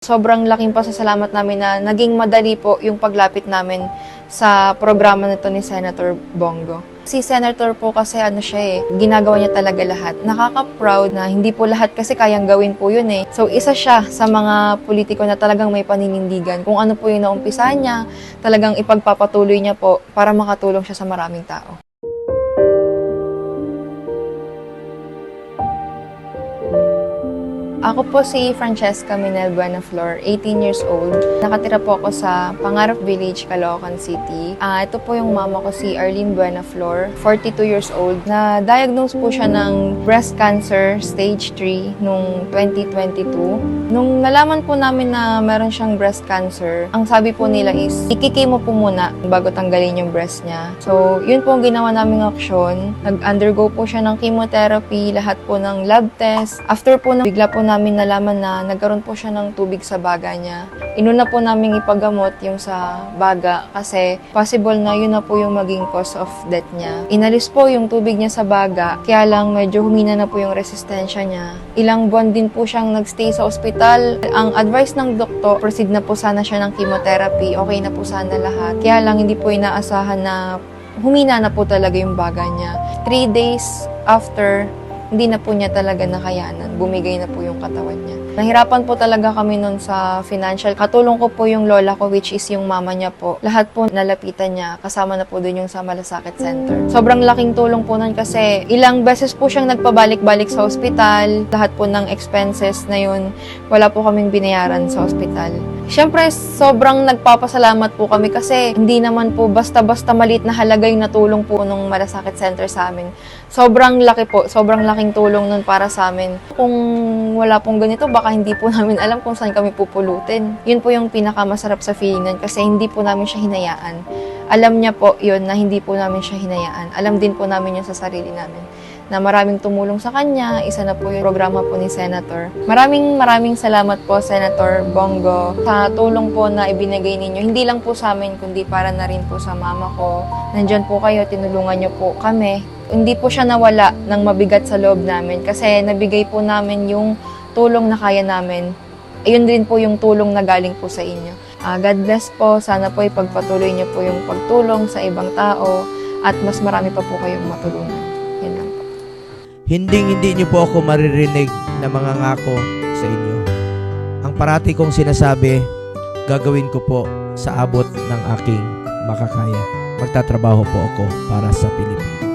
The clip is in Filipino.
Sobrang laking pasasalamat namin na naging madali po yung paglapit namin sa programa nito ni Senator Bongo. Si Senator po kasi ginagawa niya talaga lahat. Nakaka-proud na hindi po lahat kasi kayang gawin po yun eh. So isa siya sa mga politiko na talagang may paninindigan. Kung ano po yung naumpisahan niya, talagang ipagpapatuloy niya po para makatulong siya sa maraming tao. Ako po si Francesca Minel Buenaflor, 18 years old. Nakatira po ako sa Pangarap Village, Caloocan City. Ito po yung mama ko, si Arlene Buenaflor, 42 years old. Na-diagnose po siya ng breast cancer stage 3 noong 2022. Nung nalaman po namin na meron siyang breast cancer, ang sabi po nila is, ikikimo po muna bago tanggalin yung breast niya. So, yun po ang ginawa naming aksyon. Nag-undergo po siya ng chemotherapy, lahat po ng lab test. After po, bigla po namin nalaman na nagkaroon po siya ng tubig sa baga niya. Inuna po namin ipagamot yung sa baga kasi possible na yun na po yung maging cause of death niya. Inalis po yung tubig niya sa baga, kaya lang medyo humina na po yung resistensya niya. Ilang buwan din po siyang nagstay sa ospital. Ang advice ng doktor, proceed na po sana siya ng chemotherapy, okay na po sana lahat. Kaya lang hindi po inaasahan na humina na po talaga yung baga niya. 3 days after, hindi na po niya talaga nakayanan. Bumigay na po yung katawan niya. Nahirapan po talaga kami nun sa financial. Katulong ko po yung lola ko, which is yung mama niya po. Lahat po nalapitan niya. Kasama na po dun yung sa Malasakit Center. Sobrang laking tulong po nun kasi ilang beses po siyang nagpabalik-balik sa ospital. Lahat po ng expenses na yun, wala po kaming binayaran sa ospital. Siyempre, sobrang nagpapasalamat po kami kasi hindi naman po basta-basta maliit na halaga yung natulong po nung Malasakit Center sa amin. Sobrang laki po, sobrang laking tulong nun para sa amin. Kung wala pong ganito, baka hindi po namin alam kung saan kami pupulutin. Yun po yung pinakamasarap sa feeling nun kasi hindi po namin siya hinayaan. Alam niya po yun na hindi po namin siya hinayaan. Alam din po namin yun sa sarili namin na maraming tumulong sa kanya. Isa na po yung programa po ni Senator. Maraming salamat po, Senator Bongo, sa tulong po na ibinigay ninyo. Hindi lang po sa amin, kundi para na rin po sa mama ko. Nandyan po kayo, tinulungan niyo po kami. Hindi po siya nawala ng mabigat sa loob namin kasi nabigay po namin yung tulong na kaya namin. Ayun din po yung tulong na galing po sa inyo. God bless po. Sana po ipagpatuloy niyo po yung pagtulong sa ibang tao at mas marami pa po kayong matulungan. Yan lang po. Hindi niyo po ako maririnig na mga ngako sa inyo. Ang parati kong sinasabi, gagawin ko po sa abot ng aking makakaya. Magtatrabaho po ako para sa Pilipinas.